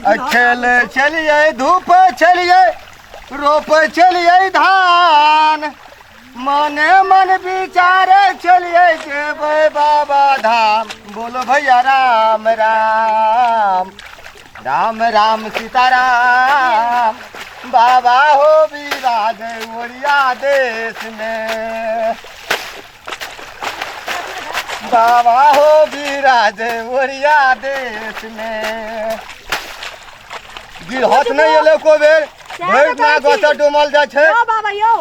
खेल चलिए धूप चलिए रोप चलिए धान मने मन विचारे चलिए जेबे बाबा धाम। बोलो भैया राम राम राम राम सीताराम। बाबा हो विराज ओरिया देश में। बाबा हो विराज ओरिया देश में। गिरहत नहीं एले को बेर भेट ना गछ डुमल जा छे। यो बाबा यो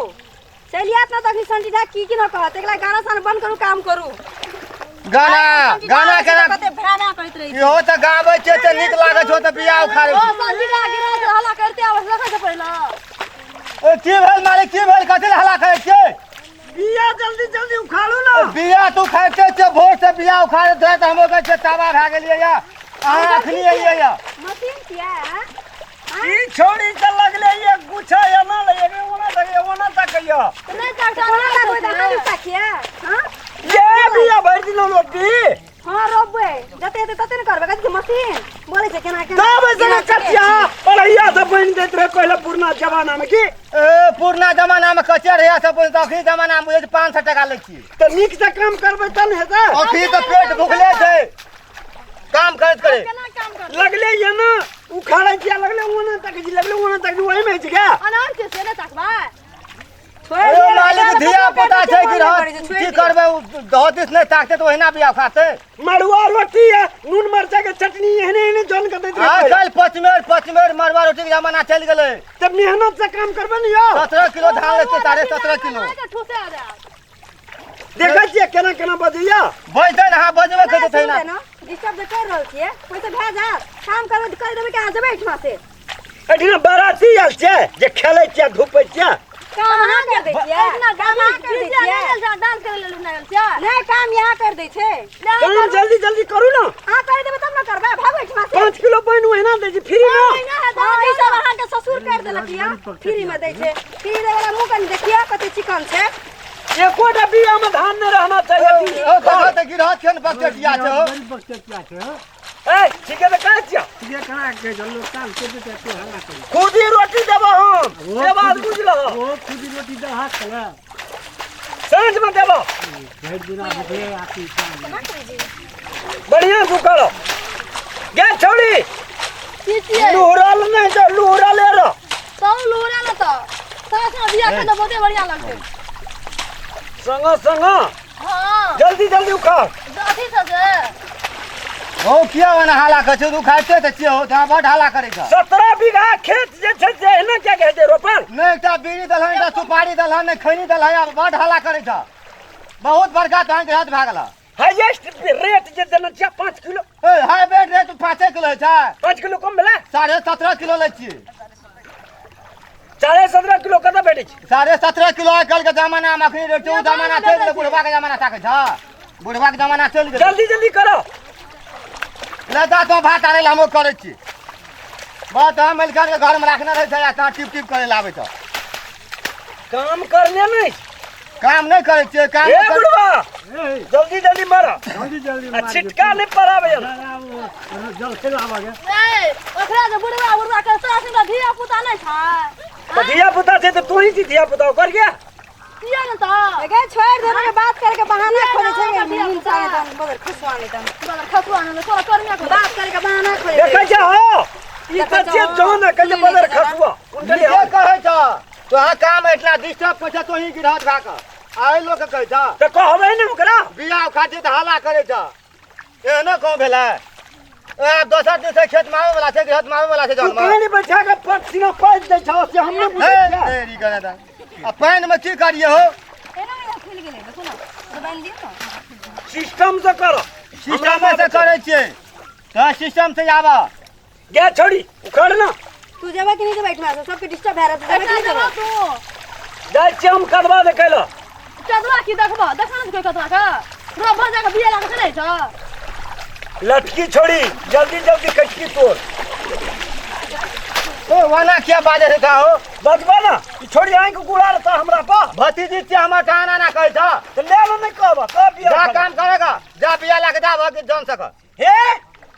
चलिए ना तखनी संटी धा की न कहत एकला गाना सान बंद करू काम करू। गाना गाना केना कते भ्राना करत रही यो त गाबै छे त नीक लागे छो त बियाह उखाड़े। ओ संटी धा गिरा हल्ला करते आवाज लगा से पहिला। ओ की भेल मालिक की भेल कथि हल्ला करे छे? बिया जल्दी जल्दी उखाड़ू ना। बिया तू खाते छे भोर से बियाह उखाड़े दे त हमो के तबा भा गेलिए या आखनी आइए या मशीन किया है ई छोड़ी त लगले ये गुछा या ना लगे ओना तक यो नहीं काटा ना कोई देखा नहीं सकिया। हां ये बिया भर दिन लोटी। हां रोबे जते जते तते करबे कथि के मशीन बोले छे केना केना तब से कचिया पढ़ैया से बन देत रहे पहले पुरना जमाना में की। ए पुरना जमाना में कचर है सब अखनी जमाना में 500 टका ले छी त नीक से काम करबे तन हेता। अखनी त पेट भुखले छे काम करत करे केना काम कर लगले ये ना उखाड़े किया लगले ओना तक वही में क्या अनार के से ना तकबा ओ मालिक धिया पता छै कि रह की करबे दहदिस नहीं ताकते तो ओहिना बिया खाते। मड़ुआ रोटी है नून मरचा के चटनी एहने जन कर देत हां रहे। चल पचमेर मरवा रोटी के जमाना चल गेले। तब मेहनत से काम करबे न यो 17 किलो धान लेते 17.5 किलो ठूसे आ जा देखै छियै केना केना बजैया बैठे ना बजबे करते थे ना डिस्टर्ब जे कर रहल छियै कोई से भे जा काम करबे कर देबे के आ जेबे इठमा से। एठिना बाराती आयल छै जे खेलै छियै धुपै छियै काम हां कर दै छियै काम हां कर दै छियै डांस करे लेलु ना छियै नहीं काम यहां कर दै छै काम जल्दी जल्दी करू ना। हां कर देबे तब ना करबे भागो इठमा से 5 किलो पानी ओहिना दै छी फ्री में। हां ई सब अहाँ के ससुर कर देलक या फ्री में दै छै फ्री दे वाला मुंह कनी देखिए कते चिकन छै। एकोटा बिया में धान नहीं रहना चाहिए। ओ कहा त गिरहत केन बकटिया छो ए ठीक है त कहै छियै ये कना के लोग काम के देते तो हल्ला करे खुदी रोटी देबो हम से बात बुझलो वो खुदी रोटी दे हाथ चला सांझ में देबो भेज दिना भले आती शाम बढ़िया दुकालो गे छोड़ी पीछे लूरल नहीं तो लूरल ले रो तो लोरा ना तो साथ में बिया के तो बहुते बढ़िया लगते। संग हां जल्दी जल्दी उखाड़ अथी से ओ किया वना हाला कर तू खाते त छियो त बड हाला करे छ। 17 बीघा खेत जे छै से एना क्या कहते रोपल नहीं एकटा बीड़ी दलहन एकटा सुपारी दलहन नहीं खैनी दलहन बड हाला करे छ। बहुत बड़का तहन के हाथ भागला हाईएस्ट रेट जे देना छै 5 किलो ए हाई बेड रेट 5 किलो छै 5 किलो कम भेलै 17.5 किलो ले छी 17.5 किलो कत भेटै छै 17.5 किलो आजकल के जमाना में अखनी रेट ओ जमाना चल गेल बुढ़वा के जमाना ताके छ। बुढ़वा के जमाना चल गेल जल्दी जल्दी करो लदा तो भात आने हमो करे छी बात हम मिलकर के घर में रखने रहे छै या टिप टिप करे लावे छ। काम करने नहीं काम नहीं करे छी काम ए बुढ़वा जल्दी जल्दी मारा जल्दी जल्दी छिटका नहीं परावे जल से आवागे ए ओकरा जे बुढ़वा के साथ में धिया पुता नहीं था तो धिया पुता से तो तू ही धिया पुता कर गया किया ना तो गे छोड़ देने के बात करके बहाना खोले छै मीन चाहे तन बगर खसवाने में तोरा कर्मिया को बात करके बहाना खोले देखै छ हो ई कच्चे जौन कल्ले बदर खसुआ उनके ये कहे छ तो हां काम इतना डिस्टर्ब कर छ तो ही गिरहत भाग आइ लोग कहे छ तो कहबै ने ओकरा बियाह खातिर त हाला करे छ एहनो कहो भेला ए दोसर दिन से खेत मावे वाला छै गिरहत मावे वाला छै तू जौन कहानी बैठा के पछिना पाज दे छ से हमने पूछे तेरी गदा आ पानी में की करिए हो एना में खेल गेले देखो ना दबाइन दियो ना सिस्टम से करो सिस्टम से करे छिए तो सिस्टम से आवा गे छोड़ी उखाड़ ना तू जेबा कि नहीं जेबा इठमा से सबके डिस्टर्ब है रहा जेबा कि नहीं तू जाय छी हम कदवा दे कैलो कदवा की देखबा देखा ना कोई कदवा का रो भजा के बिया लगा खेलै छ लटकी छोड़ी जल्दी जल्दी कटकी तोड़ ओ वाना क्या बाजे से का हो बजबा ना ई छोड़ी आंख गुड़ा रहता हमरा पा भतीजी से हमर टाना ना कहे छ तो ले लो नहीं कहबा का बिया जा काम करेगा जा बिया ला के जा भग जान सक हे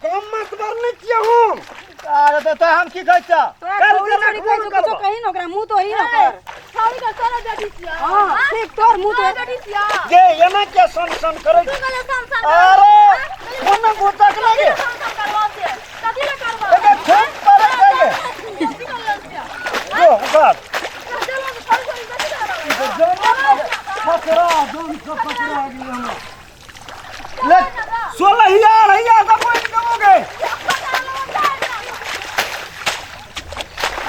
कम मत करने किया हम अरे तो हम की कहै छ तोरा छौरी छौरी कहै छ कुछो कहि न ओकरा मुंह तो ही न कर छौरी के तोरा बेटी छिया हां ठीक तोर मुंह तो बेटी छिया गे एना के सन सन करे तू कहले सन अरे मन गोतक लगे सन करवा दे कथि ले करवा एके खूब परे लगे जो बात पकड़ा दोन सौ पकड़ा गया ले 16000 का कोई दोगे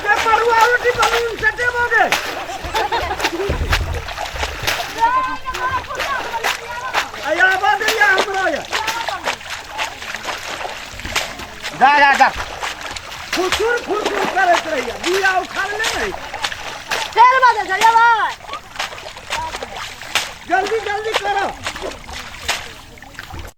ये मरुआ रोटी बलून से देबोगे आया बाद या हमरा या जा फुसुर करत रहिया बिया उखाड़ ले नहीं चल बाजे चलिए भाई जल्दी करो